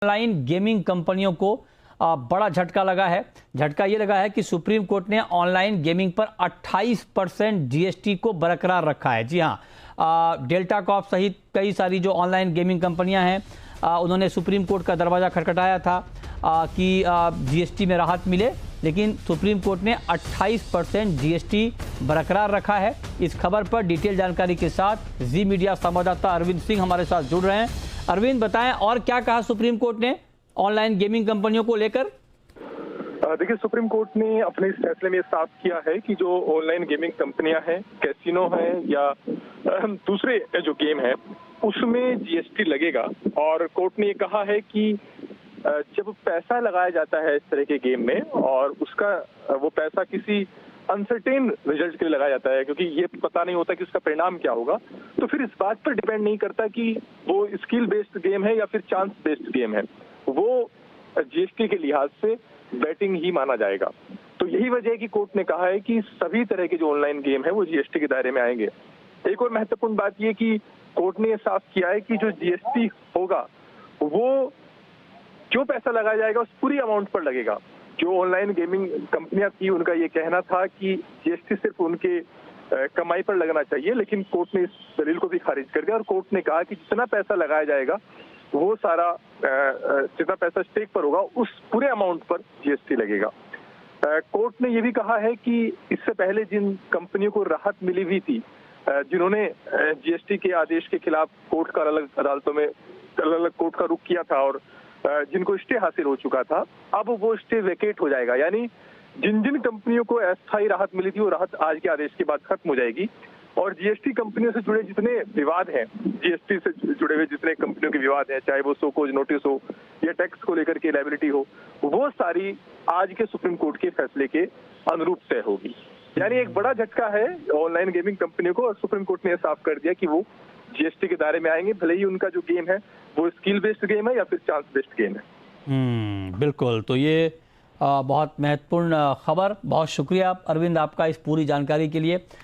Online gaming कंपनियों को बड़ा झटका लगा है। झटका ये लगा है कि सुप्रीम कोर्ट ने ऑनलाइन गेमिंग पर 28% जीएसटी को बरकरार रखा है। जी हाँ, डेल्टा कॉर्प सहित कई सारी जो ऑनलाइन गेमिंग कंपनियां हैं उन्होंने सुप्रीम कोर्ट का दरवाज़ा खटखटाया था कि जीएसटी में राहत मिले, लेकिन सुप्रीम कोर्ट ने 28% जीएसटी बरकरार रखा है। इस खबर पर डिटेल जानकारी के साथ जी मीडिया संवाददाता अरविंद सिंह हमारे साथ जुड़ रहे हैं। अरविंद, बताएं और क्या कहा सुप्रीम कोर्ट ने ऑनलाइन गेमिंग कंपनियों को लेकर? देखिए, सुप्रीम कोर्ट ने अपने इस फैसले में साफ किया है कि जो ऑनलाइन गेमिंग कंपनियां हैं, कैसीनो हैं या दूसरे जो गेम हैं, उसमें जीएसटी लगेगा। और कोर्ट ने ये कहा है कि जब पैसा लगाया जाता है इस तरह के गेम में और उसका वो पैसा किसी अनसर्टेन रिजल्ट के लिए लगाया जाता है, क्योंकि ये पता नहीं होता कि उसका परिणाम क्या होगा, तो फिर इस बात पर डिपेंड नहीं करता कि वो स्किल बेस्ड गेम है या फिर चांस बेस्ड गेम है, वो जीएसटी के लिहाज से बैटिंग ही माना जाएगा। तो यही वजह है कि कोर्ट ने कहा है कि सभी तरह के जो ऑनलाइन गेम है वो जीएसटी के दायरे में आएंगे। एक और महत्वपूर्ण बात यह कि कोर्ट ने यह साफ किया है कि जो जीएसटी होगा वो जो पैसा लगाया जाएगा उस पूरी अमाउंट पर लगेगा। जो ऑनलाइन गेमिंग कंपनियां थी उनका ये कहना था कि जीएसटी सिर्फ उनके कमाई पर लगना चाहिए, लेकिन कोर्ट ने इस दलील को भी खारिज कर दिया और कोर्ट ने कहा कि जितना पैसा लगाया जाएगा वो सारा जितना पैसा स्टेक पर होगा उस पूरे अमाउंट पर जीएसटी लगेगा। कोर्ट ने ये भी कहा है कि इससे पहले जिन कंपनियों को राहत मिली हुई थी, जिन्होंने जीएसटी के आदेश के खिलाफ कोर्ट का अलग अदालतों में अलग कोर्ट का रुख किया था और जिनको स्टे हासिल हो चुका था, अब वो स्टे वेकेट हो जाएगा। यानी जिन जिन कंपनियों को अस्थायी राहत मिली थी वो राहत आज के आदेश के बाद खत्म हो जाएगी और जीएसटी कंपनियों से जुड़े जितने विवाद हैं, जीएसटी से जुड़े हुए जितने कंपनियों के विवाद हैं, चाहे वो शोकॉज नोटिस हो या टैक्स को लेकर के लायबिलिटी हो, वो सारी आज के सुप्रीम कोर्ट के फैसले के अनुरूप तय होगी। यानी एक बड़ा झटका है ऑनलाइन गेमिंग कंपनियों को और सुप्रीम कोर्ट ने साफ कर दिया कि वो जीएसटी के दायरे में आएंगे, भले ही उनका जो गेम है वो स्किल बेस्ड गेम है या फिर चांस बेस्ड गेम है। बिल्कुल। तो ये बहुत महत्वपूर्ण खबर। बहुत शुक्रिया अरविंद आपका इस पूरी जानकारी के लिए।